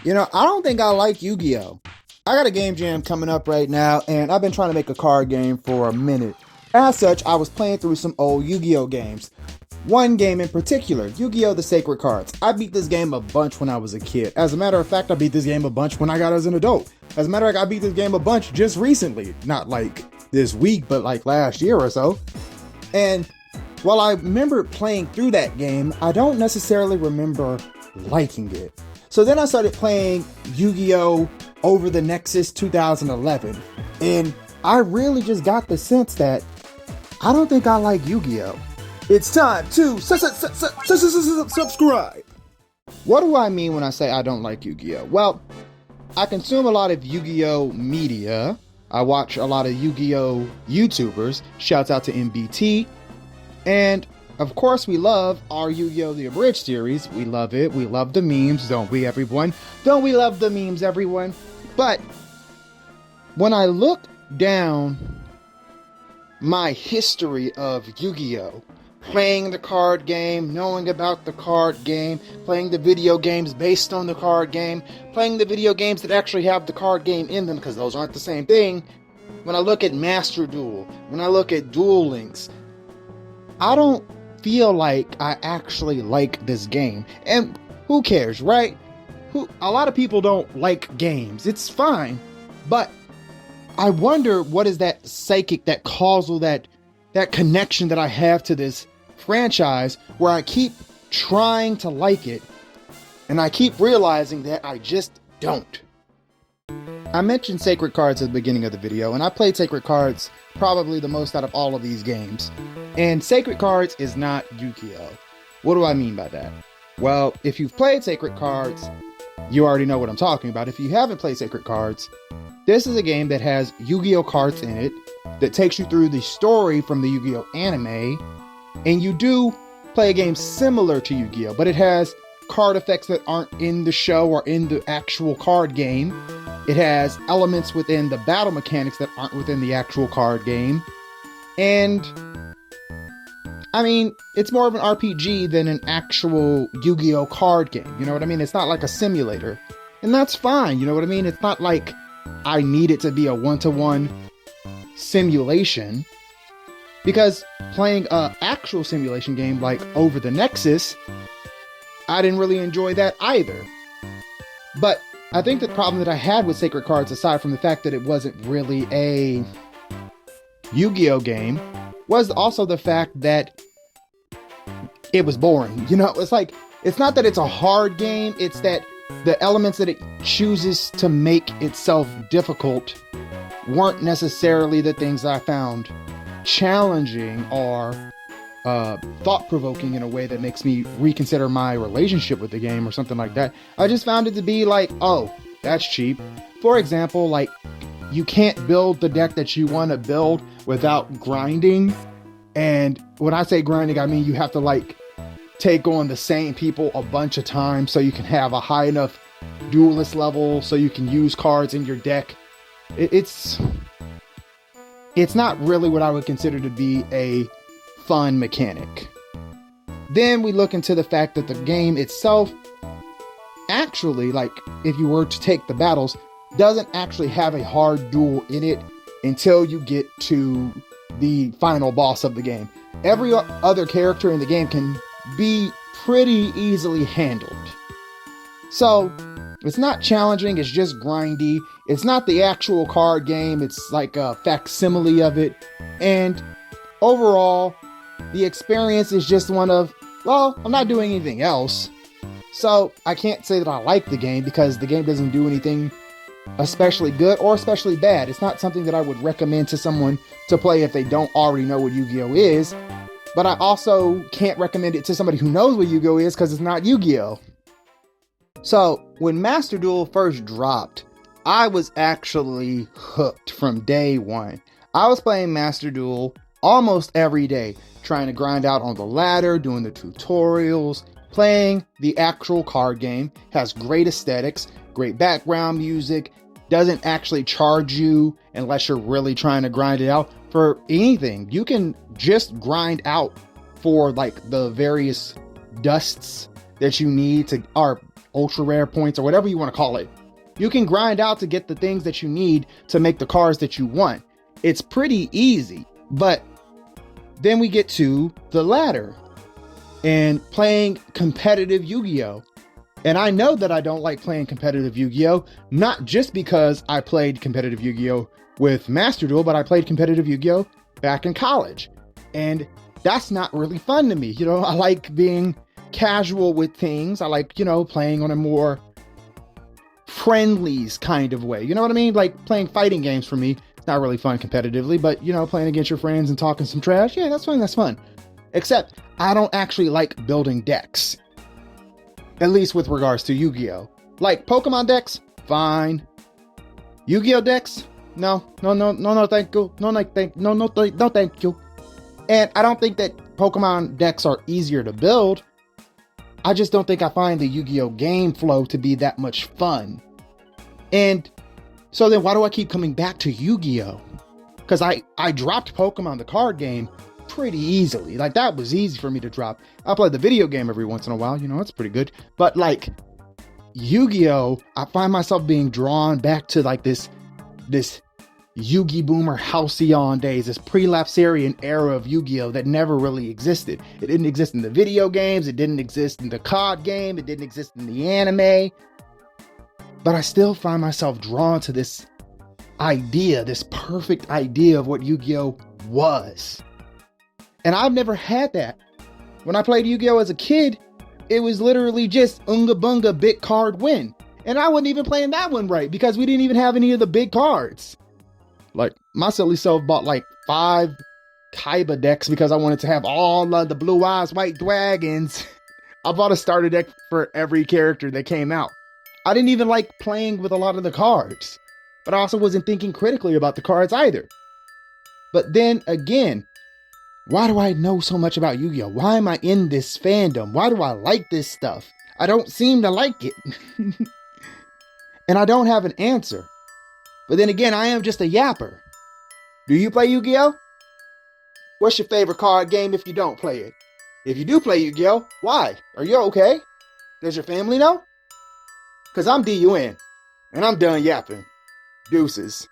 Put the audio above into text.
I don't think I like Yu-Gi-Oh! I got a game jam coming up right now, and I've been trying to make a card game for a minute. As such, I was playing through some old Yu-Gi-Oh! Games. One game in particular, Yu-Gi-Oh! The Sacred Cards. I beat this game a bunch when I was a kid. As a matter of fact, I beat this game a bunch when I got as an adult. As a matter of fact, I beat this game a bunch just recently. Not like this week, but like last year or so. And while I remember playing through that game, I don't necessarily remember liking it. So then I started playing Yu-Gi-Oh! Over the Nexus 2011, and I really just got the sense that I don't think I like Yu-Gi-Oh! It's time to subscribe! What do I mean when I say I don't like Yu-Gi-Oh? Well, I consume a lot of Yu-Gi-Oh! Media. I watch a lot of Yu-Gi-Oh! YouTubers. Shouts out to MBT. And of course, we love our Yu-Gi-Oh! The Abridged series. We love it. We love the memes, don't we, everyone? Don't we love the memes, everyone? But when I look down my history of Yu-Gi-Oh! Playing the card game, knowing about the card game, playing the video games based on the card game, playing the video games that actually have the card game in them, because those aren't the same thing. When I look at Master Duel, when I look at Duel Links, I don't feel like I actually like this game. And who cares, right? A lot of people don't like games. It's fine. But I wonder what is that psychic, that causal, that connection that I have to this franchise where I keep trying to like it and I keep realizing that I just don't. I mentioned Sacred Cards at the beginning of the video, and I played Sacred Cards probably the most out of all of these games. And Sacred Cards is not Yu-Gi-Oh! What do I mean by that? Well, if you've played Sacred Cards, you already know what I'm talking about. If you haven't played Sacred Cards, this is a game that has Yu-Gi-Oh! Cards in it, that takes you through the story from the Yu-Gi-Oh! Anime, and you do play a game similar to Yu-Gi-Oh! But it has card effects that aren't in the show or in the actual card game. It has elements within the battle mechanics that aren't within the actual card game. And I mean, it's more of an RPG than an actual Yu-Gi-Oh! Card game. You know what I mean? It's not like a simulator. And that's fine, you know what I mean? It's not like I need it to be a one-to-one simulation. Because playing an actual simulation game like Over the Nexus, I didn't really enjoy that either. But I think the problem that I had with Sacred Cards, aside from the fact that it wasn't really a Yu-Gi-Oh! Game, was also the fact that it was boring. You know, it's like, it's not that it's a hard game, it's that the elements that it chooses to make itself difficult weren't necessarily the things I found challenging or thought-provoking in a way that makes me reconsider my relationship with the game or something like that. I just found it to be like, oh, that's cheap. For example, like, you can't build the deck that you want to build without grinding. And when I say grinding, I mean you have to like take on the same people a bunch of times so you can have a high enough duelist level so you can use cards in your deck. It's not really what I would consider to be a fun mechanic. Then we look into the fact that the game itself actually, like, if you were to take the battles, doesn't actually have a hard duel in it until you get to the final boss of the game. Every other character in the game can be pretty easily handled. So it's not challenging, it's just grindy. It's not the actual card game, it's like a facsimile of it. And overall, the experience is just one of, well, I'm not doing anything else. So I can't say that I like the game because the game doesn't do anything especially good or especially bad. It's not something that I would recommend to someone to play if they don't already know what Yu-Gi-Oh! Is. But I also can't recommend it to somebody who knows what Yu-Gi-Oh! Is because it's not Yu-Gi-Oh! So when Master Duel first dropped, I was actually hooked from day one. I was playing Master Duel almost every day, trying to grind out on the ladder, doing the tutorials, playing the actual card game. Has great aesthetics, great background music, doesn't actually charge you unless you're really trying to grind it out for anything. You can just grind out for like the various dusts that you need to, or ultra rare points or whatever you want to call it. You can grind out to get the things that you need to make the cards that you want. It's pretty easy, but then we get to the ladder and playing competitive Yu-Gi-Oh! And I know that I don't like playing competitive Yu-Gi-Oh! Not just because I played competitive Yu-Gi-Oh! With Master Duel, but I played competitive Yu-Gi-Oh! Back in college. And that's not really fun to me. You know, I like being casual with things. I like, you know, playing on a more friendlies kind of way. You know what I mean? Like playing fighting games for me, it's not really fun competitively, but you know, playing against your friends and talking some trash, yeah, that's fun, that's fun. Except I don't actually like building decks. At least with regards to Yu-Gi-Oh! Like Pokemon decks, fine. Yu-Gi-Oh! Decks, no, thank you. No, thank you. And I don't think that Pokemon decks are easier to build. I just don't think I find the Yu-Gi-Oh! Game flow to be that much fun. And so then why do I keep coming back to Yu-Gi-Oh? Because I dropped Pokemon the card game pretty easily. Like that was easy for me to drop. I play the video game every once in a while, you know, it's pretty good. But like Yu-Gi-Oh, I find myself being drawn back to like this Yu-Gi Boomer Halcyon days, this pre-Lapsarian era of Yu-Gi-Oh that never really existed. It didn't exist in the video games, it didn't exist in the card game, it didn't exist in the anime. But I still find myself drawn to this idea, this perfect idea of what Yu-Gi-Oh was. And I've never had that. When I played Yu-Gi-Oh as a kid, it was literally just Unga Bunga big card win. And I wasn't even playing that one right because we didn't even have any of the big cards. Like my silly self bought like 5 Kaiba decks because I wanted to have all of the Blue Eyes White Dragons. I bought a starter deck for every character that came out. I didn't even like playing with a lot of the cards, but I also wasn't thinking critically about the cards either. But then again, why do I know so much about Yu-Gi-Oh? Why am I in this fandom? Why do I like this stuff? I don't seem to like it. And I don't have an answer. But then again, I am just a yapper. Do you play Yu-Gi-Oh? What's your favorite card game if you don't play it? If you do play Yu-Gi-Oh, why? Are you okay? Does your family know? Because I'm DUN, and I'm done yapping. Deuces.